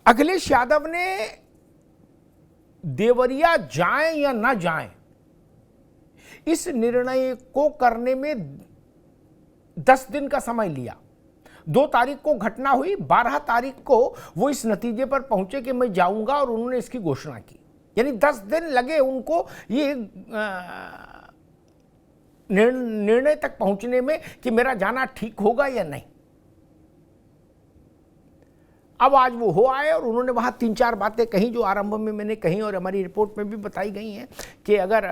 अखिलेश यादव ने देवरिया जाएं या ना जाएं, इस निर्णय को करने में 10 दिन का समय लिया। 2 तारीख को घटना हुई, 12 तारीख को वो इस नतीजे पर पहुंचे कि मैं जाऊंगा, और उन्होंने इसकी घोषणा की। यानी 10 दिन लगे उनको ये निर्णय तक पहुंचने में कि मेरा जाना ठीक होगा या नहीं। अब आज वो हो आए और उन्होंने वहाँ 3-4 बातें कही जो आरंभ में मैंने कही और हमारी रिपोर्ट में भी बताई गई हैं कि अगर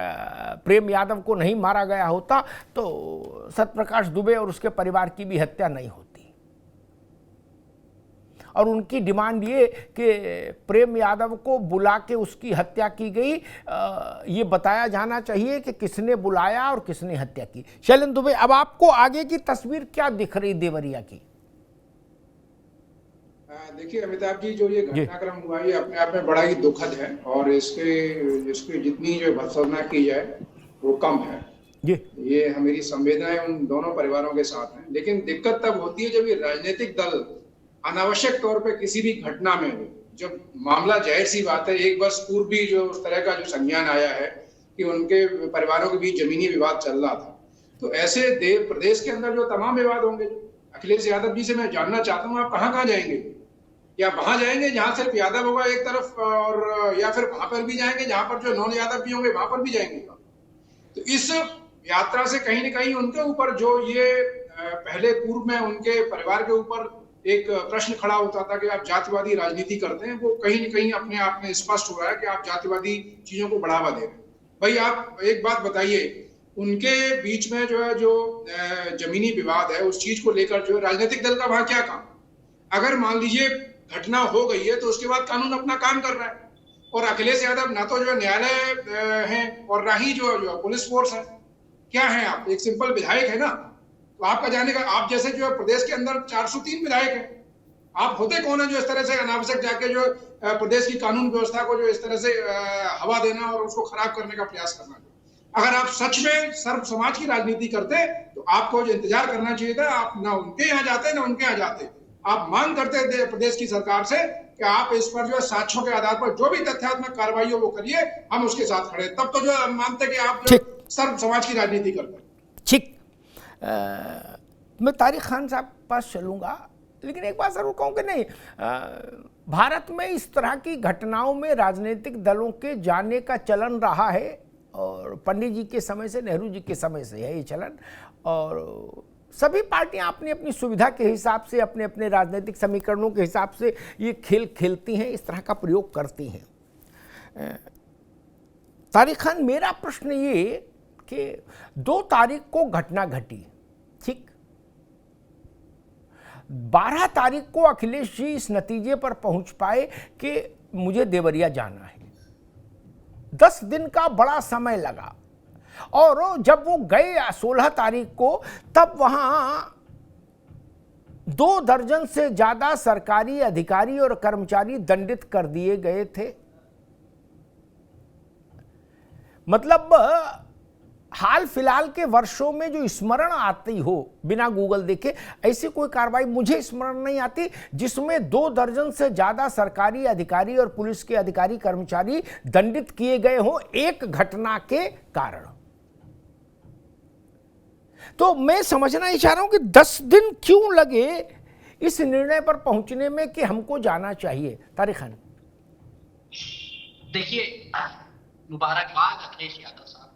प्रेम यादव को नहीं मारा गया होता तो सत्यप्रकाश दुबे और उसके परिवार की भी हत्या नहीं होती। और उनकी डिमांड ये कि प्रेम यादव को बुला के उसकी हत्या की गई, ये बताया जाना चाहिए कि किसने बुलाया और किसने हत्या की। शैलेंद्र दुबे, अब आपको आगे की तस्वीर क्या दिख रही देवरिया की? देखिए अमिताभ जी, जो ये घटनाक्रम हुआ ये अपने आप में बड़ा ही दुखद है और इसके जितनी जो भर्त्सना की जाए वो कम है। ये हमारी संवेदनाएं उन दोनों परिवारों के साथ हैं। लेकिन दिक्कत तब होती है जब ये राजनीतिक दल अनावश्यक तौर पे किसी भी घटना में, जब मामला जाहिर सी बात है, 1 वर्ष पूर्व भी जो उस तरह का जो संज्ञान आया है कि उनके परिवारों के बीच जमीनी विवाद चल रहा था, तो ऐसे प्रदेश के अंदर जो तमाम विवाद होंगे, अखिलेश यादव जी से मैं जानना चाहता हूँ आप कहाँ जाएंगे? या वहां जाएंगे जहां सिर्फ यादव होगा एक तरफ, और या फिर वहां पर भी जाएंगे जहां पर जो नॉन यादव भी होंगे वहां पर भी जाएंगे? तो इस यात्रा से कहीं ना कहीं उनके ऊपर जो ये पहले पूर्व में उनके परिवार के ऊपर एक प्रश्न खड़ा होता था कि आप जातिवादी राजनीति करते हैं, वो कहीं न कहीं अपने आप में स्पष्ट हो रहा है कि आप जातिवादी चीजों को बढ़ावा दे रहे हैं। भाई आप एक बात बताइए, उनके बीच में जो है जो जमीनी विवाद है उस चीज को लेकर जो राजनीतिक दल का वहां क्या काम? अगर मान लीजिए घटना हो गई है तो उसके बाद कानून अपना काम कर रहा है, और अखिलेश यादव ना तो जो न्यायालय है और ना ही जो पुलिस फोर्स है। क्या है आप? एक सिंपल विधायक है ना, तो आपका जाने का, आप जैसे जो प्रदेश के अंदर 403 विधायक हैं, आप होते कौन है जो इस तरह से अनावश्यक जाके जो प्रदेश की कानून व्यवस्था को जो इस तरह से हवा देना और उसको खराब करने का प्रयास करना? अगर आप सच में सर्व समाज की राजनीति करते तो आपको जो इंतजार करना चाहिए था, आप ना उनके यहाँ जाते ना उनके यहाँ जाते, आप मांग करते थे प्रदेश की सरकार से कि आप इस पर जो साक्ष्यों के आधार पर जो भी तथ्यात्मक कार्रवाई हो वो करिए, हम उसके साथ खड़े। तब तो जो मानते कि आप जो सर्व समाज की राजनीति करते। ठीक, मैं तारिक खान साहब पास चलूंगा, लेकिन एक बात जरूर कहूँ कि नहीं, भारत में इस तरह की घटनाओं में राजनीतिक दलों के जाने का चलन रहा है, और पंडित जी के समय से, नेहरू जी के समय से है ये चलन, और सभी पार्टियां अपनी अपनी सुविधा के हिसाब से, अपने अपने राजनीतिक समीकरणों के हिसाब से ये खेल खेलती हैं, इस तरह का प्रयोग करती हैं। तारिक खान, मेरा प्रश्न ये कि 2 तारीख को घटना घटी, ठीक, 12 तारीख को अखिलेश जी इस नतीजे पर पहुंच पाए कि मुझे देवरिया जाना है। 10 दिन का बड़ा समय लगा, और जब वो गए 16 तारीख को, तब वहां 2 दर्जन से ज्यादा सरकारी अधिकारी और कर्मचारी दंडित कर दिए गए थे। मतलब हाल फिलहाल के वर्षों में जो स्मरण आती हो बिना गूगल देखे, ऐसी कोई कार्रवाई मुझे स्मरण नहीं आती जिसमें 2 दर्जन से ज्यादा सरकारी अधिकारी और पुलिस के अधिकारी कर्मचारी दंडित किए गए हों एक घटना के कारण। तो मैं समझना ही चाह रहा हूं कि 10 दिन क्यों लगे इस निर्णय पर पहुंचने में कि हमको जाना चाहिए? तारिक खान, देखिए, मुबारकबाद अखिलेश यादव साहब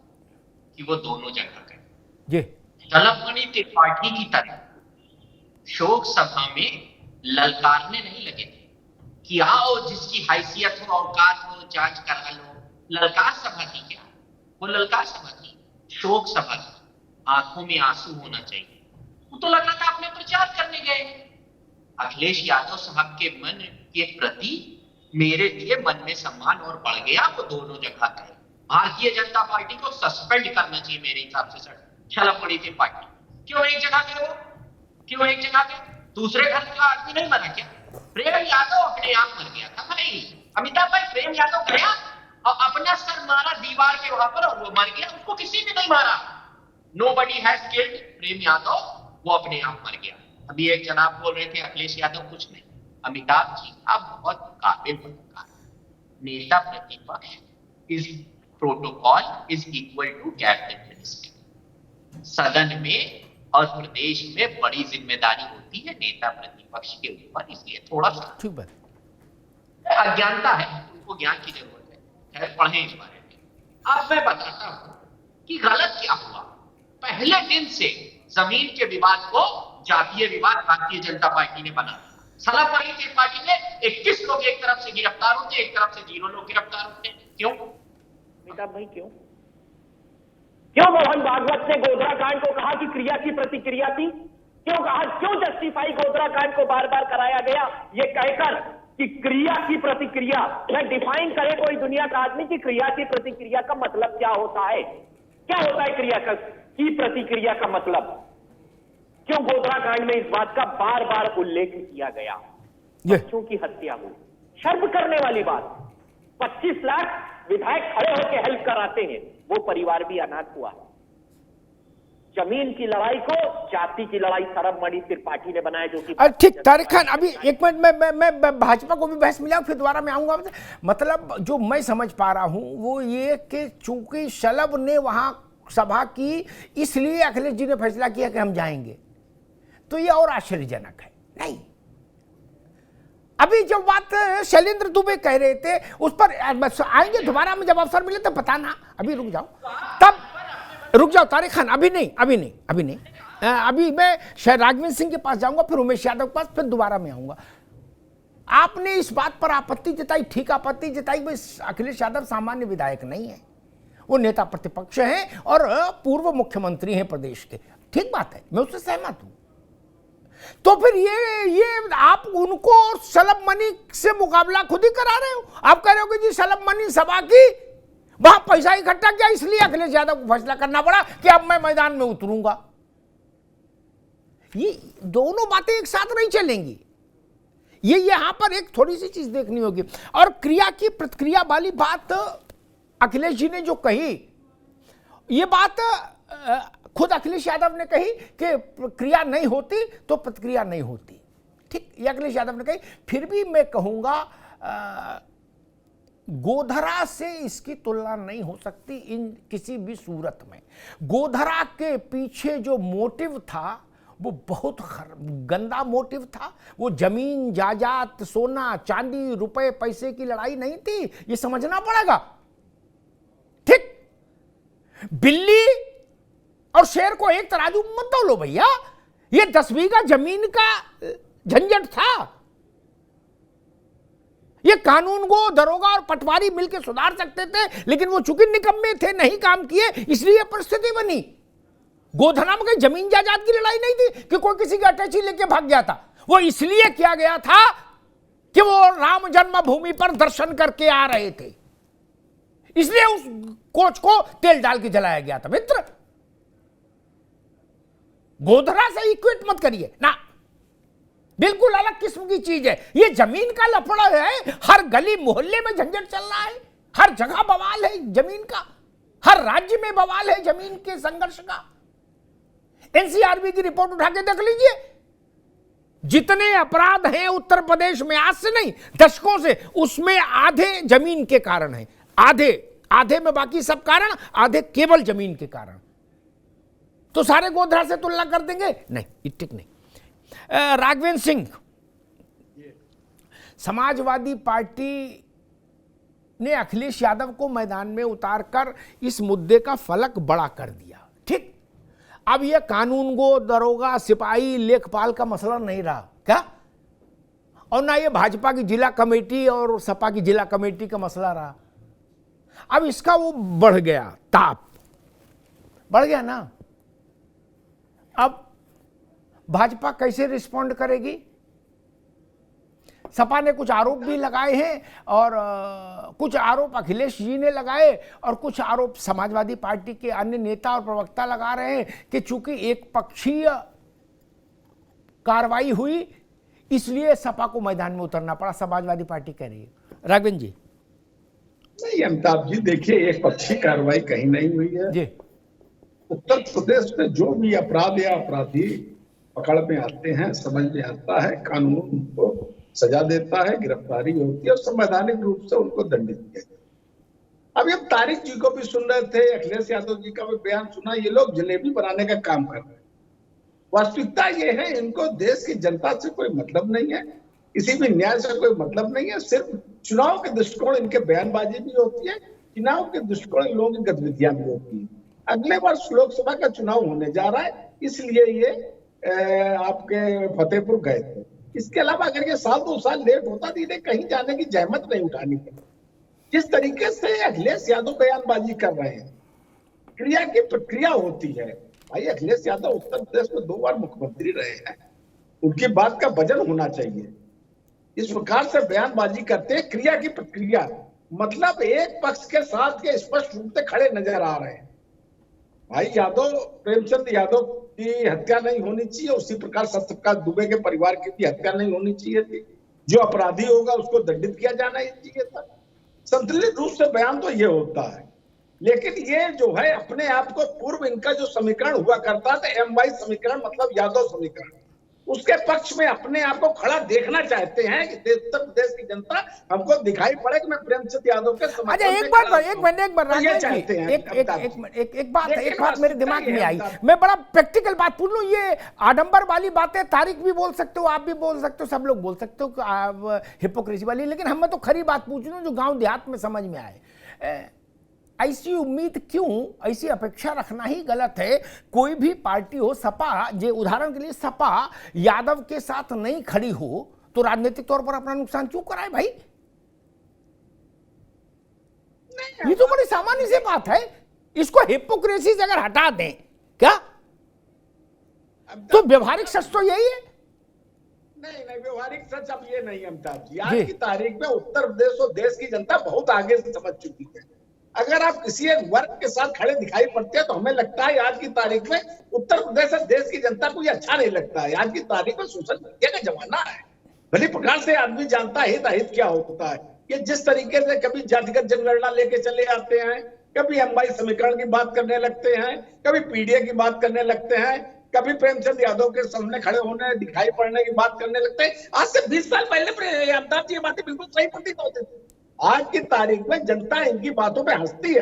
कि वो दोनों जगह गए। जी, झलकमणि त्रिपाठी की तरह शोक सभा में ललकारने नहीं लगे थे कि आओ, जिसकी हैसियत हो, औकात हो, जांच करा लो। ललकार सभा थी क्या? वो ललकार सभा थी, शोक सभा थी, आंखों में आंसू होना चाहिए। वो तो लग रहा था अपने प्रचार करने गए। अखिलेश यादव साहब के मन के प्रति मेरे लिए मन में सम्मान और बढ़ गया। वो दोनों जगह गए। भारतीय जनता पार्टी को सस्पेंड करना चाहिए मेरे हिसाब से। सर, झलकमणि त्रिपाठी क्यों एक जगह गए? वो क्यों एक जगह गए? दूसरे घर का आदमी नहीं मरा क्या? प्रेम यादव अपने आप मर गया था भाई। अमिताभ भाई, प्रेम यादव गया और अपना सर मारा दीवार के वहां पर और वो मर गया। उसको किसी ने नहीं मारा। Nobody has killed प्रेम यादव, वो अपने आप मर गया। अभी एक जनाब बोल रहे थे अखिलेश यादव कुछ नहीं, अमिताभ जी आप बहुत काबिल पत्रकार, नेता प्रतिपक्ष is protocol is equal to cabinet minister. सदन में और प्रदेश में बड़ी जिम्मेदारी होती है नेता प्रतिपक्ष के ऊपर, इसलिए थोड़ा सा अज्ञानता है, उनको ज्ञान की जरूरत है, पढ़ें इस बारे में। अब मैं बताता हूं कि गलत क्या हुआ। पहले दिन से जमीन के विवाद को जातीय विवाद भारतीय जनता पार्टी ने बना दिया। सलाफाई की पार्टी में 21 लोग एक तरफ से गिरफ्तार होते, एक तरफ से 0 लोग गिरफ्तार होते। क्यों अमिताभ भाई, क्यों मोहन भागवत ने गोधरा कांड को कहा कि क्रिया की प्रतिक्रिया थी? क्यों कहा, क्यों जस्टिफाई गोधरा कांड को बार बार कराया गया ये कहकर कि क्रिया की प्रतिक्रिया? या डिफाइन करे कोई दुनिया का आदमी कि क्रिया की प्रतिक्रिया का मतलब क्या होता है? क्या होता है क्रिया की प्रतिक्रिया का मतलब? क्यों गोधरा कांड में इस बात का बार बार उल्लेख किया गया? बच्चों की हत्या हुई, शर्म करने वाली बात। 25 लाख विधायक खड़े होकर हेल्प कराते हैं, वो परिवार भी अनाथ हुआ। जमीन की लड़ाई को जाति की लड़ाई सरब मणि त्रिपाठी ने बनाया, जो कि ठीक। तारिक खान, अभी एक मिनट मैं भाजपा को भी बहस मिला, फिर दोबारा मैं आऊंगा। मतलब जो मैं समझ पा रहा हूं वो ये कि चूंकि शलभ ने वहां सभा की, इसलिए अखिलेश जी ने फैसला किया कि हम जाएंगे, तो ये और आश्चर्यजनक है। नहीं, अभी जो बात शैलेंद्र दुबे कह रहे थे उस पर आएंगे दोबारा, में जब अवसर मिले तो बताना। अभी रुक जाओ, तब रुक जाओ तारिक खान, अभी नहीं। अभी मैं शायद राघवेंद्र सिंह के पास जाऊंगा, फिर उमेश यादव के पास, फिर दोबारा में आऊंगा। आपने इस बात पर आपत्ति जताई, ठीक आपत्ति जताई। अखिलेश यादव सामान्य विधायक नहीं है, वो नेता प्रतिपक्ष हैं और पूर्व मुख्यमंत्री हैं प्रदेश के। ठीक बात है, मैं उससे सहमत हूं। तो फिर ये आप उनको शलभ मणि से मुकाबला खुद ही करा रहे हो। आप कह रहे हो कि जी शलभ मणि सभा की, वहां पैसा इकट्ठा किया, इसलिए अखिलेश यादव को फैसला करना पड़ा कि अब मैं मैदान में उतरूंगा। ये दोनों बातें एक साथ नहीं चलेंगी। ये यहां पर एक थोड़ी सी चीज देखनी होगी। और क्रिया की प्रतिक्रिया वाली बात अखिलेश जी ने जो कही, ये बात खुद अखिलेश यादव ने कही कि क्रिया नहीं होती तो प्रतिक्रिया नहीं होती। ठीक, ये अखिलेश यादव ने कही। फिर भी मैं कहूंगा गोधरा से इसकी तुलना नहीं हो सकती इन किसी भी सूरत में। गोधरा के पीछे जो मोटिव था वो बहुत गंदा मोटिव था। वो जमीन जायदाद, सोना चांदी, रुपए पैसे की लड़ाई नहीं थी, ये समझना पड़ेगा। ठीक, बिल्ली और शेर को एक तराजू मत तौलो भैया। ये 10 बीघा जमीन का झंझट था। ये कानून को दरोगा और पटवारी मिलकर सुधार सकते थे, लेकिन वो चूंकि निकम्मे थे, नहीं काम किए, इसलिए परिस्थिति बनी। गोधरा में कोई जमीन जायदाद की लड़ाई नहीं थी कि कोई किसी की अटैची लेके भाग गया था। वो इसलिए किया गया था कि वो राम जन्मभूमि पर दर्शन करके आ रहे थे, इसलिए उस कोच को तेल डाल के जलाया गया था। मित्र, गोधरा से इक्वेट मत करिए ना, बिल्कुल अलग किस्म की चीज है। ये जमीन का लफड़ा है, हर गली मोहल्ले में झंझट चल रहा है, हर जगह बवाल है जमीन का, हर राज्य में बवाल है जमीन के संघर्ष का। एनसीआरबी की रिपोर्ट उठा के देख लीजिए, जितने अपराध हैं उत्तर प्रदेश में आज से नहीं दशकों से, उसमें आधे जमीन के कारण है। आधे में बाकी सब कारण, आधे केवल जमीन के कारण। तो सारे गोधरा से तुलना कर देंगे? नहीं, ठीक नहीं। राघवेंद्र सिंह, समाजवादी पार्टी ने अखिलेश यादव को मैदान में उतारकर इस मुद्दे का फलक बड़ा कर दिया। ठीक, अब यह कानून गो, दरोगा, सिपाही, लेखपाल का मसला नहीं रहा क्या, और ना ये भाजपा की जिला कमेटी और सपा की जिला कमेटी का मसला रहा। अब इसका वो बढ़ गया, ताप बढ़ गया ना। अब भाजपा कैसे रिस्पॉन्ड करेगी? सपा ने कुछ आरोप भी लगाए हैं, और कुछ आरोप अखिलेश जी ने लगाए, और कुछ आरोप समाजवादी पार्टी के अन्य नेता और प्रवक्ता लगा रहे हैं कि चूंकि एक पक्षीय कार्रवाई हुई, इसलिए सपा को मैदान में उतरना पड़ा, समाजवादी पार्टी कह रही है। राघवेंद्र जी। नहीं अमिताभ जी, देखिए एक पक्षी कार्रवाई कहीं नहीं हुई है जी। उत्तर प्रदेश में जो भी अपराध या अपराधी पकड़ में आते हैं, समझ में आता है, कानून उनको सजा देता है, गिरफ्तारी होती है और संवैधानिक रूप से उनको दंडित किया जाता है। अभी हम तारिक जी को भी सुन रहे थे, अखिलेश यादव जी का भी बयान सुना। ये लोग जलेबी बनाने का काम कर रहे हैं। वास्तविकता ये है, इनको देश की जनता से कोई मतलब नहीं है, किसी भी न्याय से कोई मतलब नहीं है। सिर्फ चुनाव के दृष्टिकोण इनके बयानबाजी भी होती है, चुनाव के दृष्टिकोण लोगों की गतिविधियां भी होती है। अगले वर्ष लोकसभा का चुनाव होने जा रहा है, इसलिए ये आपके फतेहपुर गए थे। इसके अलावा अगर ये 2 साल लेट होता तो इन्हें कहीं जाने की जहमत नहीं उठानी पड़ी। जिस तरीके से अखिलेश यादव बयानबाजी कर रहे हैं, क्रिया की प्रक्रिया होती है। भाई अखिलेश यादव उत्तर प्रदेश में 2 बार मुख्यमंत्री रहे हैं, उनकी बात का वजन होना चाहिए। इस प्रकार से बयानबाजी करते हैं, क्रिया की प्रक्रिया मतलब एक पक्ष के साथ के स्पष्ट रूप से खड़े नजर आ रहे हैं। भाई यादव, प्रेमचंद यादव की हत्या नहीं होनी चाहिए, उसी प्रकार सत्यप्रकाश दुबे के परिवार की भी हत्या नहीं होनी चाहिए थी। जो अपराधी होगा उसको दंडित किया जाना ही चाहिए था। संतुलित रूप से बयान तो ये होता है, लेकिन ये जो है अपने आप को पूर्व इनका जो समीकरण हुआ करता था, MY समीकरण मतलब यादव समीकरण, उसके पक्ष में अपने आप को खड़ा देखना चाहते हैं कि उत्तर प्रदेश की जनता हमको दिखाई पड़े कि मैं प्रेमचंद यादव के समर्थन में। अच्छा एक बात मेरे दिमाग में आई, मैं बड़ा प्रैक्टिकल बात पूछ लूं। ये आडंबर वाली बातें तारिक भी बोल सकते हो, आप भी बोल सकते हो, सब लोग बोल सकते हो हिपोक्रेसी वाली, लेकिन हमें तो खरी बात पूछ लूं जो गांव देहात में समझ में आए। ऐसी उम्मीद क्यों, ऐसी अपेक्षा रखना ही गलत है। कोई भी पार्टी हो, सपा, जे उदाहरण के लिए सपा यादव के साथ नहीं खड़ी हो तो राजनीतिक तौर पर अपना नुकसान क्यों कराए भाई? ये तो बड़ी सामान्य सी बात है। इसको हिपोक्रेसी से अगर हटा दें क्या, तो व्यवहारिक सच तो यही है। नहीं, व्यवहारिक सच अब ये नहीं अमिताभ जी। आज की तारीख में उत्तर प्रदेश और देश की जनता बहुत आगे से समझ चुकी है। अगर आप किसी एक वर्ग के साथ खड़े दिखाई पड़ते हैं तो हमें लगता है आज की तारीख में उत्तर प्रदेश और देश की जनता को ये अच्छा नहीं लगता है। आज की तारीख में सोशल मीडिया का जमाना है, भली प्रकार से आदमी जानता है हित क्या होता है। ये जिस तरीके से कभी जातिगत जनगणना लेके चले आते हैं, कभी MY समीकरण की बात करने लगते हैं, कभी PDA की बात करने लगते हैं, कभी प्रेमचंद यादव के सामने खड़े होने दिखाई पड़ने की बात करने लगते हैं। आज से 20 साल पहले अमिताभ जी ये बातें बिल्कुल सही प्रतीत होती थी। आज की तारीख में जनता इनकी बातों पे हंसती है।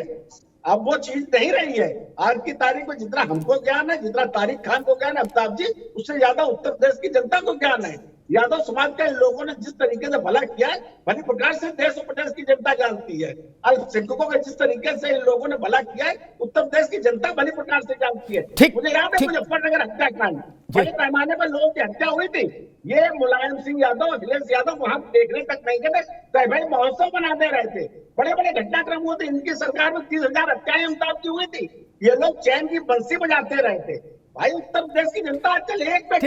अब वो चीज नहीं रही है। आज की तारीख में जितना हमको ज्ञान है, जितना तारिक खान को ज्ञान है अमिताभ जी, उससे ज्यादा उत्तर प्रदेश की जनता को ज्ञान है। यादव समाज के लोगों ने जिस तरीके से भला किया है, भली प्रकार से देश और प्रदेश की जनता जानती है। अल्पसंख्यकों का जिस तरीके से इन लोगों ने भला किया है, उत्तर प्रदेश की जनता भली प्रकार से जानती है। मुझे याद है मुजफ्फरनगर हत्याकांड, बड़े पैमाने पर लोगों की हत्या हुई थी। ये मुलायम सिंह यादव, अखिलेश यादव वहां देखने तक नहीं गए थे, भाई महोत्सव बनाते रहे थे। बड़े बड़े घटनाक्रम हुए थे। इनकी सरकार में 30,000 हत्याएं अमिताभ की हुई थी। ये लोग चैन की बंसी बजाते रहे थे। भाई उत्तर प्रदेश की जनता आजकल एक पे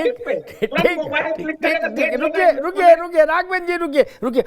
रुकिए राघवेंद्र जी, रुकिए